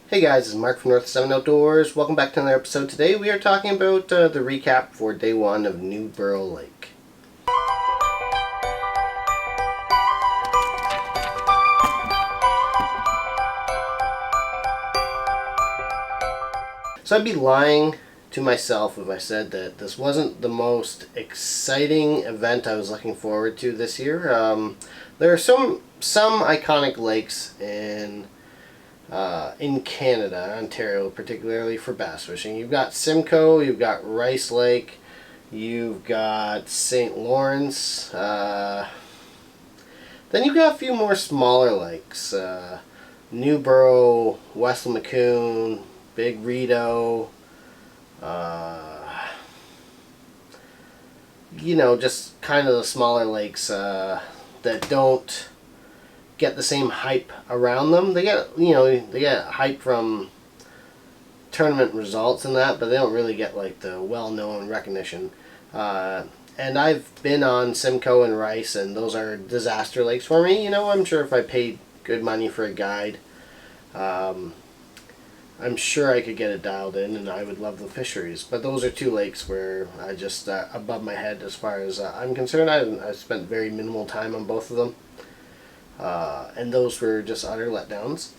Hey guys, it's Mark from North 7 Outdoors. Welcome back to another episode. Today we are talking about the recap for day one of Newboro Lake. So I'd be lying to myself if I said that this wasn't the most exciting event I was looking forward to this year. There are some iconic lakes in Canada, Ontario, particularly for bass fishing. You've got Simcoe, you've got Rice Lake, you've got St. Lawrence. Then you've got a few more smaller lakes. Newboro, West McCoon, Big Rideau. Just kind of the smaller lakes that don't get the same hype around them. They get hype from tournament results and that, but they don't really get like the well-known recognition. And I've been on Simcoe and Rice, and those are disaster lakes for me. I'm sure if I paid good money for a guide, I'm sure I could get it dialed in, and I would love the fisheries. But those are two lakes where I just above my head as far as I'm concerned. I've spent very minimal time on both of them. And those were just utter letdowns.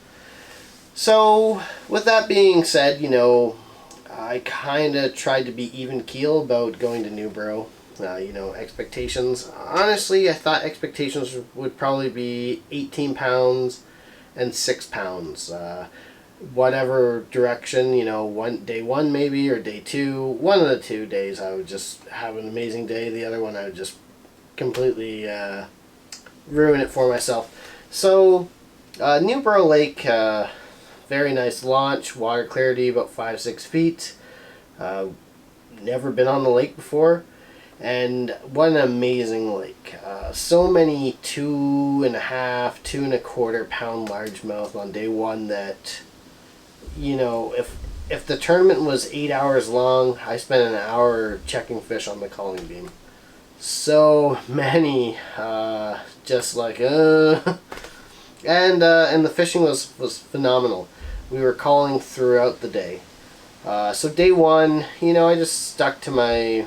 So, with that being said, I kind of tried to be even keel about going to Newboro. Expectations. Honestly, I thought expectations would probably be 18 pounds and 6 pounds. Whatever direction, day one maybe, or day two. One of the 2 days I would just have an amazing day. The other one I would just completely ruin it for myself. So, Newboro Lake, very nice launch, water clarity about 5-6 feet. Never been on the lake before, and what an amazing lake. So many 2.5, 2.25 pound largemouth on day one that, if the tournament was 8 hours long, I spent an hour checking fish on the calling beam. So many, just like and the fishing was phenomenal. We were calling throughout the day. So day one, I just stuck to my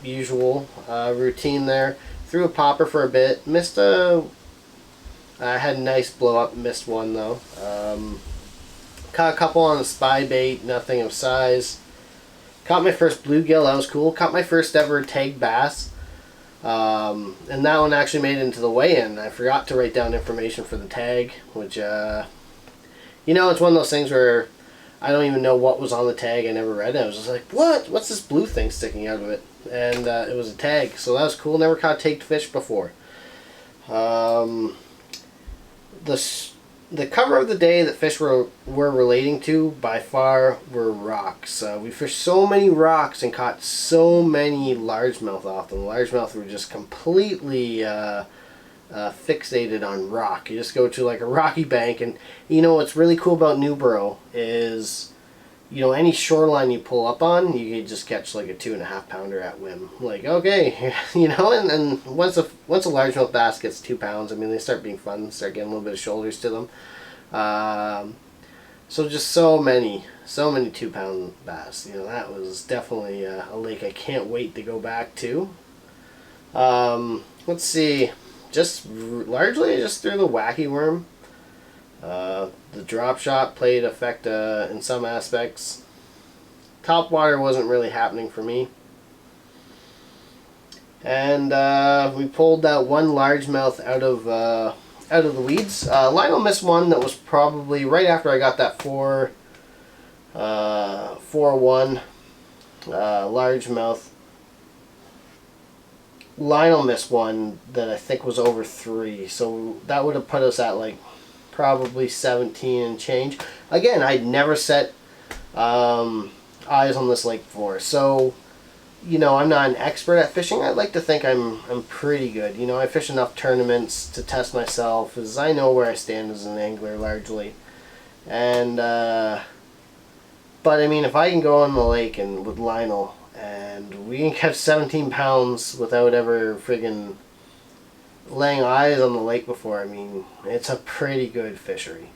usual routine there. Threw a popper for a bit. I had a nice blow up. Missed one though. Caught a couple on a spy bait. Nothing of size. Caught my first bluegill. That was cool. Caught my first ever tag bass. And that one actually made it into the weigh-in. I forgot to write down information for the tag, which, it's one of those things where I don't even know what was on the tag. I never read it. I was just like, what? What's this blue thing sticking out of it? And it was a tag, so that was cool. Never caught tagged fish before. The cover of the day that fish were relating to, by far, were rocks. We fished so many rocks and caught so many largemouth off them. Largemouth were just completely fixated on rock. You just go to like a rocky bank, and what's really cool about Newboro is, any shoreline you pull up on, you can just catch like a 2.5 pounder at whim. Like, okay, and once a largemouth bass gets 2 pounds, they start being fun, start getting a little bit of shoulders to them. So just so many 2 pound bass. That was definitely a lake I can't wait to go back to. Let's see, largely just threw the wacky worm. The drop shot played effect in some aspects. Top water wasn't really happening for me. And we pulled that one largemouth out of the weeds. Lionel missed one that was probably right after I got that 4-1 largemouth. Lionel missed one that I think was over 3, so that would have put us at like probably 17 and change. Again, I'd never set eyes on this lake before, so I'm not an expert at fishing. I'd like to think I'm pretty good. I fish enough tournaments to test myself, as I know where I stand as an angler largely. And but if I can go on the lake and with Lionel, and we can catch 17 pounds without ever friggin' laying eyes on the lake before, it's a pretty good fishery.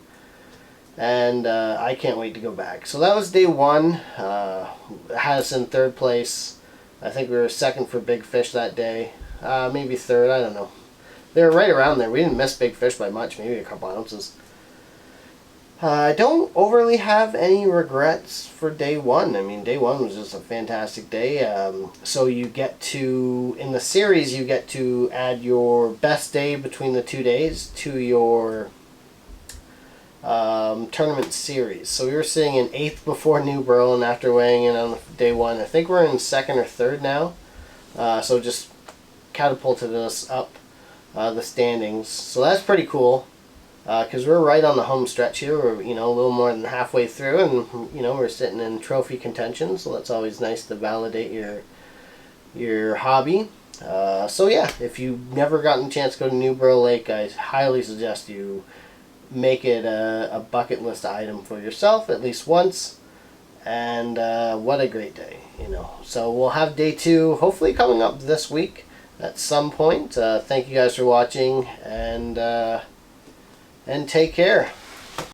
and I can't wait to go back. So that was day one. Had us in third place. I think we were second for big fish that day. Maybe third, I don't know. They were right around there. We didn't miss big fish by much, maybe a couple ounces. I don't overly have any regrets for day one. I mean, day one was just a fantastic day. So you get to, in the series, you get to add your best day between the 2 days to your tournament series. So we were sitting in 8th before newboro, and after weighing in on day one, I think we're in 2nd or 3rd now. So just catapulted us up the standings. So that's pretty cool. Because we're right on the home stretch here. We're, a little more than halfway through, and we're sitting in trophy contention. So that's always nice to validate your hobby. So yeah, if you've never gotten a chance to go to Newboro Lake, I highly suggest you make it a bucket list item for yourself at least once. And what a great day, So we'll have day 2 hopefully coming up this week at some point. Thank you guys for watching, and take care.